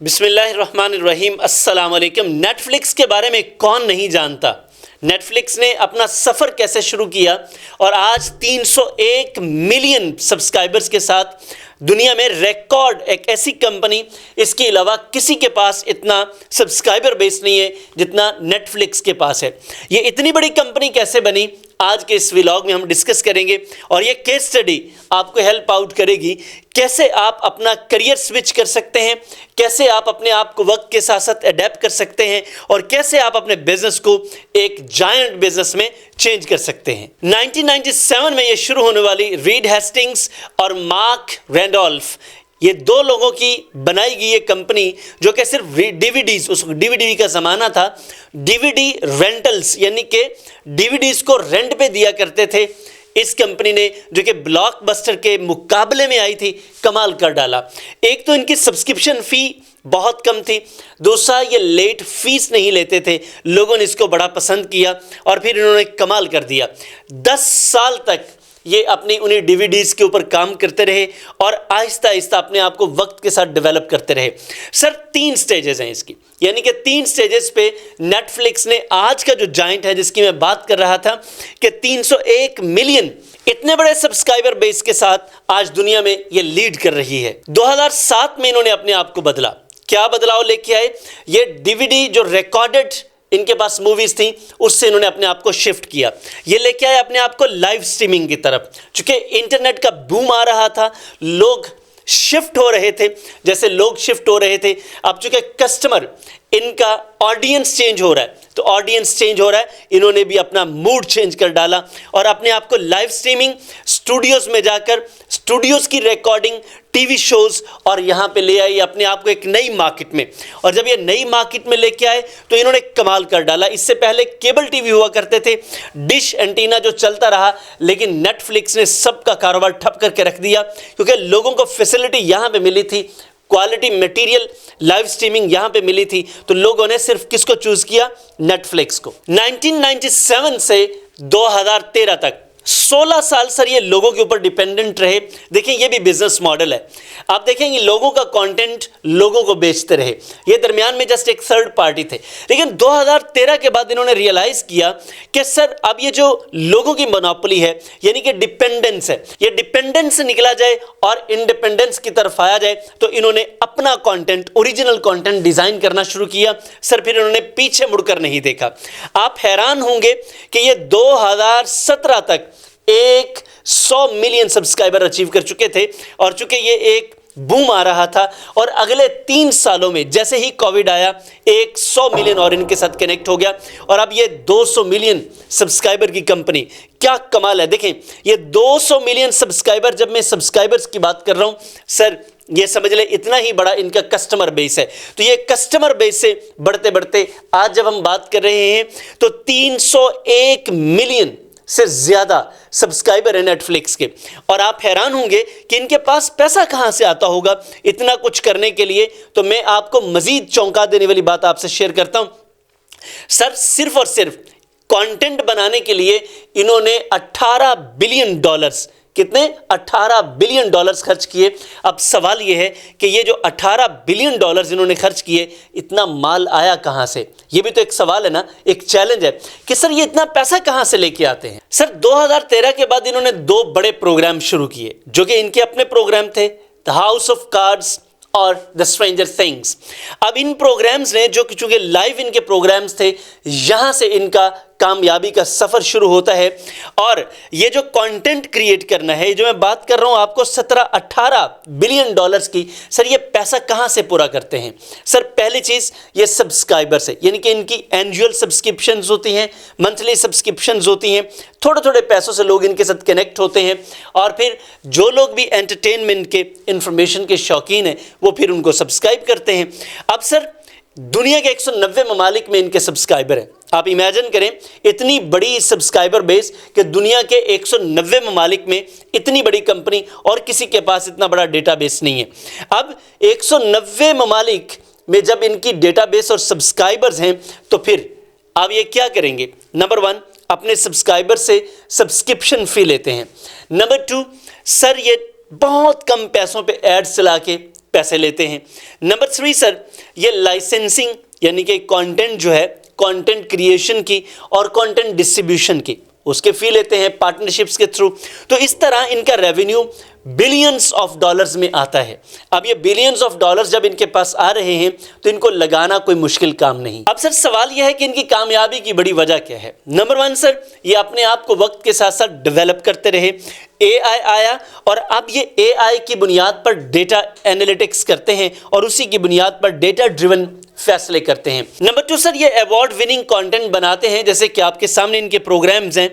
बिस्मिल्लाहिर्रहमानिर्रहीम, अस्सलाम वालेकुम। नेटफ्लिक्स के बारे में कौन नहीं जानता। नेटफ्लिक्स ने अपना सफ़र कैसे शुरू किया और आज 301 मिलियन सब्सक्राइबर्स के साथ दुनिया में रिकॉर्ड एक ऐसी कंपनी, इसके अलावा किसी के पास इतना सब्सक्राइबर बेस नहीं है जितना नेटफ्लिक्स के पास है। ये इतनी बड़ी कंपनी कैसे बनी, आज के इस व्लॉग में हम डिस्कस करेंगे और ये केस स्टडी आपको हेल्प आउट करेगी कैसे आप अपना करियर स्विच कर सकते हैं, कैसे आप अपने आप को वक्त के साथ साथ अडेप्ट कर सकते हैं और कैसे आप अपने बिजनेस को एक जायंट बिजनेस में चेंज कर सकते हैं। 1997 में ये शुरू होने वाली रीड हेस्टिंग्स और मार्क रैंडोल्फ, ये दो लोगों की बनाई गई ये कंपनी जो कि सिर्फ डीवीडीज, उस डीवीडी का ज़माना था, डीवीडी रेंटल्स यानी कि डीवीडीज को रेंट पे दिया करते थे। इस कंपनी ने, जो कि ब्लॉकबस्टर के मुकाबले में आई थी, कमाल कर डाला। एक तो इनकी सब्सक्रिप्शन फ़ी बहुत कम थी, दूसरा ये लेट फीस नहीं लेते थे। लोगों ने इसको बड़ा पसंद किया और फिर इन्होंने कमाल कर दिया। 10 साल तक ये अपनी उन्हीं डीवीडीज़ के ऊपर काम करते रहे और आहिस्ता आहिस्ता अपने आप को वक्त के साथ डेवलप करते रहे। सर 3 स्टेजेस हैं इसकी, यानी कि 3 स्टेजेस पे नेटफ्लिक्स ने आज का जो जायंट है जिसकी मैं बात कर रहा था कि 301 मिलियन इतने बड़े सब्सक्राइबर बेस के साथ आज दुनिया में ये लीड कर रही है। 2007 में इन्होंने अपने आप को बदला। क्या बदलाव लेके आए? ये डीवीडी जो रिकॉर्डेड इनके पास मूवीज थी उससे इन्होंने अपने आप को शिफ्ट किया। ये लेके आए अपने आप को लाइव स्ट्रीमिंग की तरफ। चूंकि इंटरनेट का बूम आ रहा था, लोग शिफ्ट हो रहे थे, जैसे लोग शिफ्ट हो रहे थे, अब चूंकि कस्टमर, इनका ऑडियंस चेंज हो रहा है, तो ऑडियंस चेंज हो रहा है, इन्होंने भी अपना मूड चेंज कर डाला और अपने आप को लाइव स्ट्रीमिंग, स्टूडियोज में जाकर स्टूडियोज की रिकॉर्डिंग, टीवी शोज और यहाँ पे ले आई अपने आप को एक नई मार्केट में। और जब ये नई मार्केट में लेके आए तो इन्होंने कमाल कर डाला। इससे पहले केबल टीवी हुआ करते थे, डिश एंटीना जो चलता रहा, लेकिन नेटफ्लिक्स ने सबका कारोबार ठप करके रख दिया क्योंकि लोगों को फैसिलिटी यहाँ पे मिली थी, क्वालिटी मटेरियल, लाइव स्ट्रीमिंग यहाँ पे मिली थी, तो लोगों ने सिर्फ किसको चूज किया? नेटफ्लिक्स को। 1997 से 2013 तक 16 साल सर ये लोगों के ऊपर डिपेंडेंट रहे। देखिए ये भी बिजनेस मॉडल है। आप देखेंगे लोगों का कंटेंट लोगों को बेचते रहे, ये दरमियान में जस्ट एक थर्ड पार्टी थे। लेकिन 2013 के बाद इन्होंने रियलाइज किया कि सर अब ये जो लोगों की मोनोपोली है, यानी कि डिपेंडेंस है, ये डिपेंडेंस से निकला जाए और इंडिपेंडेंस की तरफ आया जाए, तो इन्होंने अपना कंटेंट, ओरिजिनल कंटेंट डिजाइन करना शुरू किया। सर फिर इन्होंने पीछे मुड़कर नहीं देखा। आप हैरान होंगे कि ये 2017 तक 100 मिलियन सब्सक्राइबर अचीव कर चुके थे और चूंकि ये एक बूम आ रहा था और अगले 3 सालों में जैसे ही कोविड आया 100 मिलियन और इनके साथ कनेक्ट हो गया और अब ये 200 मिलियन सब्सक्राइबर की कंपनी। क्या कमाल है। देखें ये 200 मिलियन सब्सक्राइबर, जब मैं सब्सक्राइबर्स की बात कर रहा हूं सर, ये समझ ले इतना ही बड़ा इनका कस्टमर बेस है। तो ये कस्टमर बेस से बढ़ते बढ़ते आज जब हम बात कर रहे हैं तो 301 मिलियन से ज्यादा सब्सक्राइबर है नेटफ्लिक्स के। और आप हैरान होंगे कि इनके पास पैसा कहां से आता होगा इतना कुछ करने के लिए। तो मैं आपको मजीद चौंका देने वाली बात आपसे शेयर करता हूं। सर सिर्फ और सिर्फ कंटेंट बनाने के लिए इन्होंने 18 बिलियन डॉलर्स, कितने? 18 बिलियन डॉलर्स खर्च किए। अब सवाल यह है कि ये जो 18 बिलियन डॉलर्स इन्होंने खर्च किए, इतना माल आया कहां से? ये भी तो एक सवाल है ना, एक चैलेंज है कि सर ये इतना पैसा कहां से लेके आते हैं। सर 2013 के बाद इन्होंने 2 बड़े प्रोग्राम शुरू किए जो कि इनके अपने प्रोग्राम थे, द हाउस ऑफ कार्ड्स और द स्ट्रेंजर थिंग्स। अब इन प्रोग्राम्स ने, जो कि चूंकि लाइव इनके प्रोग्राम्स थे, यहां से इनका कामयाबी का सफर शुरू होता है। और ये जो कंटेंट क्रिएट करना है, जो मैं बात कर रहा हूं आपको 17-18 बिलियन डॉलर्स की, सर ये पैसा कहां से पूरा करते हैं? सर पहली चीज ये सब्सक्राइबर्स है, यानी कि इनकी एनुअल सब्सक्रिप्शंस होती हैं, मंथली सब्सक्रिप्शंस होती हैं, थोड़े थोड़े पैसों से लोग इनके साथ कनेक्ट होते हैं। और फिर जो लोग भी एंटरटेनमेंट के, इंफॉर्मेशन के शौकीन हैं, वो फिर उनको सब्सक्राइब करते हैं। अब सर दुनिया के 190 ममालिक में इनके सब्सक्राइबर हैं। आप इमेजिन करें इतनी बड़ी सब्सक्राइबर बेस कि दुनिया के 190 ममालिक में इतनी बड़ी कंपनी और किसी के पास इतना बड़ा डेटाबेस नहीं है। अब 190 ममालिक में जब इनकी डेटाबेस और सब्सक्राइबर्स हैं तो फिर अब ये क्या करेंगे? नंबर 1, अपने सब्सक्राइबर से सब्सक्रिप्शन फी लेते हैं। नंबर 2, सर ये बहुत कम पैसों पे एड्स चला के पैसे लेते हैं। नंबर 3 सर, ये लाइसेंसिंग यानी कि कंटेंट जो है, कंटेंट क्रिएशन की और कंटेंट डिस्ट्रीब्यूशन की, उसके फी लेते हैं पार्टनरशिप्स के थ्रू। तो इस तरह इनका रेवेन्यू बिलियंस ऑफ डॉलर्स में आता है। अब ये बिलियंस ऑफ डॉलर्स जब इनके पास आ रहे हैं तो इनको लगाना कोई मुश्किल काम नहीं। अब सर सवाल यह है कि इनकी कामयाबी की बड़ी वजह क्या है। नंबर 1 सर, ये अपने आप को वक्त के साथ साथ डेवलप करते रहे। AI आया और अब ये AI की बुनियाद पर डेटा एनालिटिक्स करते हैं और उसी की बुनियाद पर डेटा ड्रिवन फैसले करते हैं। नंबर 2 सर, ये अवार्ड विनिंग कंटेंट बनाते हैं, जैसे कि आपके सामने इनके प्रोग्राम्स हैं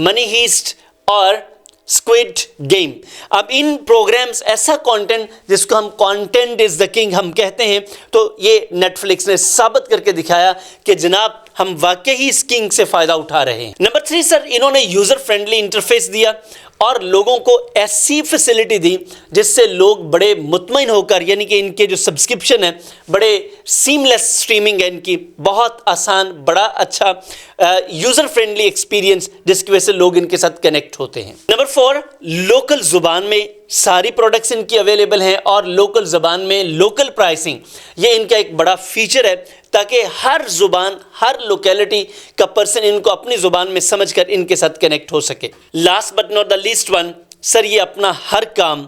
मनी हीस्ट और स्क्विड गेम। अब इन प्रोग्राम्स ऐसा कंटेंट जिसको हम कंटेंट इज द किंग हम कहते हैं, तो ये नेटफ्लिक्स ने साबित करके दिखाया कि जनाब हम वाकई ही इस किंग से फायदा उठा रहे हैं। नंबर 3 सर, इन्होंने यूजर फ्रेंडली इंटरफेस दिया और लोगों को ऐसी फैसिलिटी दी जिससे लोग बड़े मुतमईन होकर, यानी कि इनके जो सब्सक्रिप्शन है बड़े सीमलेस स्ट्रीमिंग है इनकी, बहुत आसान, बड़ा अच्छा यूज़र फ्रेंडली एक्सपीरियंस, जिसकी वजह से लोग इनके साथ कनेक्ट होते हैं। नंबर 4, लोकल ज़ुबान में सारी प्रोडक्ट्स इनकी अवेलेबल हैं और लोकल ज़ुबान में लोकल प्राइसिंग, ये इनका एक बड़ा फीचर है ताकि हर ज़ुबान, हर लोकेलिटी का पर्सन इनको अपनी ज़ुबान में समझकर इनके साथ कनेक्ट हो सके। Last but not the least one sir, ये अपना हर काम,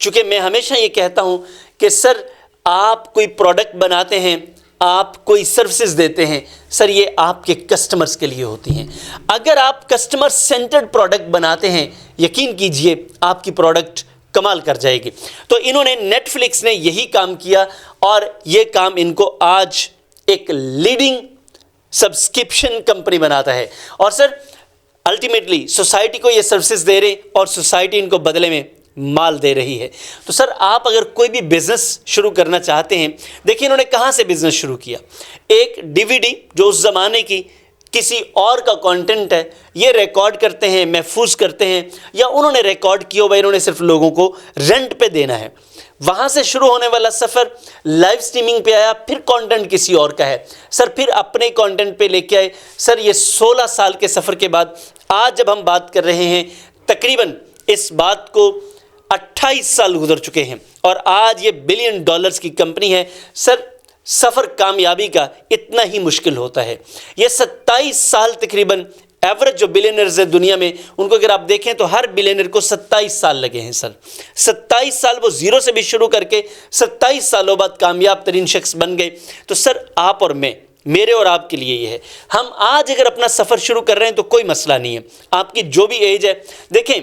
चूँकि मैं हमेशा ये कहता हूँ कि सर आप कोई प्रोडक्ट बनाते हैं, आप कोई सर्विसेज देते हैं, सर ये आपके कस्टमर्स के लिए होती हैं। अगर आप कस्टमर सेंटर्ड प्रोडक्ट बनाते हैं, यकीन कीजिए आपकी प्रोडक्ट कमाल कर जाएगी। तो इन्होंने, नेटफ्लिक्स ने यही काम किया और ये काम इनको आज एक लीडिंग सब्सक्रिप्शन कंपनी बनाता है। और सर अल्टीमेटली सोसाइटी को ये सर्विसेज दे रहे और सोसाइटी इनको बदले में माल दे रही है। तो सर आप अगर कोई भी बिजनेस शुरू करना चाहते हैं, देखिए इन्होंने कहाँ से बिजनेस शुरू किया। एक DVD जो उस ज़माने की किसी और का कंटेंट है, ये रिकॉर्ड करते हैं, महफूज करते हैं, या उन्होंने रिकॉर्ड किया हुआ, इन्होंने सिर्फ लोगों को रेंट पे देना है। वहाँ से शुरू होने वाला सफ़र लाइव स्ट्रीमिंग पे आया, फिर कंटेंट किसी और का है सर, फिर अपने कंटेंट पे लेके आए। सर ये 16 साल के सफ़र के बाद आज जब हम बात कर रहे हैं, तकरीबन इस बात को 28 साल गुजर चुके हैं और आज ये $बिलियन की कंपनी है। सर सफ़र कामयाबी का इतना ही मुश्किल होता है। ये 27 साल तकरीबन एवरेज जो बिलियनर्स है दुनिया में, उनको अगर आप देखें तो हर बिलियनर को 27 साल लगे हैं सर। 27 साल वो ज़ीरो से भी शुरू करके 27 सालों बाद कामयाब तरीन शख्स बन गए। तो सर आप और मैं, मेरे और आपके लिए ये है, हम आज अगर अपना सफ़र शुरू कर रहे हैं तो कोई मसला नहीं है। आपकी जो भी एज है, देखें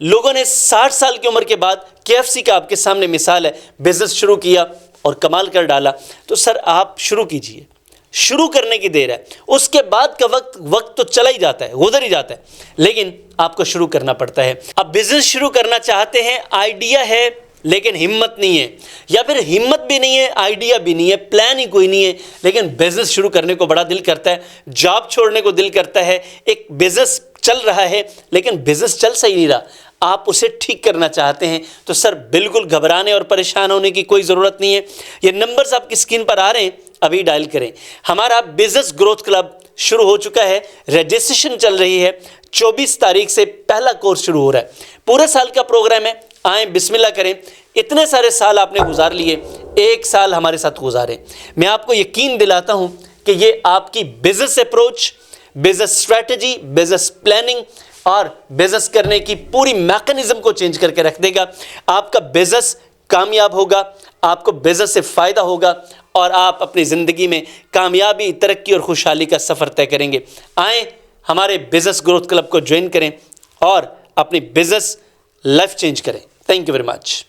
लोगों ने 60 साल की उम्र के बाद KFC का आपके सामने मिसाल है, बिजनेस शुरू किया और कमाल कर डाला। तो सर आप शुरू कीजिए, शुरू करने की देर है, उसके बाद का वक्त तो चला ही जाता है, गुजर ही जाता है, लेकिन आपको शुरू करना पड़ता है। अब बिजनेस शुरू करना चाहते हैं, आइडिया है लेकिन हिम्मत नहीं है, या फिर हिम्मत भी नहीं है, आइडिया भी नहीं है, प्लान ही कोई नहीं है, लेकिन बिजनेस शुरू करने को बड़ा दिल करता है, जॉब छोड़ने को दिल करता है। एक बिजनेस चल रहा है लेकिन बिजनेस चल सही नहीं रहा, आप उसे ठीक करना चाहते हैं, तो सर बिल्कुल घबराने और परेशान होने की कोई ज़रूरत नहीं है। ये नंबर्स आपकी स्क्रीन पर आ रहे हैं, अभी डायल करें। हमारा बिजनेस ग्रोथ क्लब शुरू हो चुका है, रजिस्ट्रेशन चल रही है, 24 तारीख से पहला कोर्स शुरू हो रहा है। पूरे साल का प्रोग्राम है, आएँ बिस्मिल्लाह करें। इतने सारे साल आपने गुजार लिए, एक साल हमारे साथ गुजारें। मैं आपको यकीन दिलाता हूँ कि ये आपकी business approach, business strategy, business planning और बिजनेस करने की पूरी मैकेनिज्म को चेंज करके रख देगा। आपका बिजनेस कामयाब होगा, आपको बिजनेस से फ़ायदा होगा और आप अपनी ज़िंदगी में कामयाबी, तरक्की और खुशहाली का सफ़र तय करेंगे। आएँ हमारे बिजनेस ग्रोथ क्लब को ज्वाइन करें और अपनी बिजनेस लाइफ चेंज करें। Thank you very much.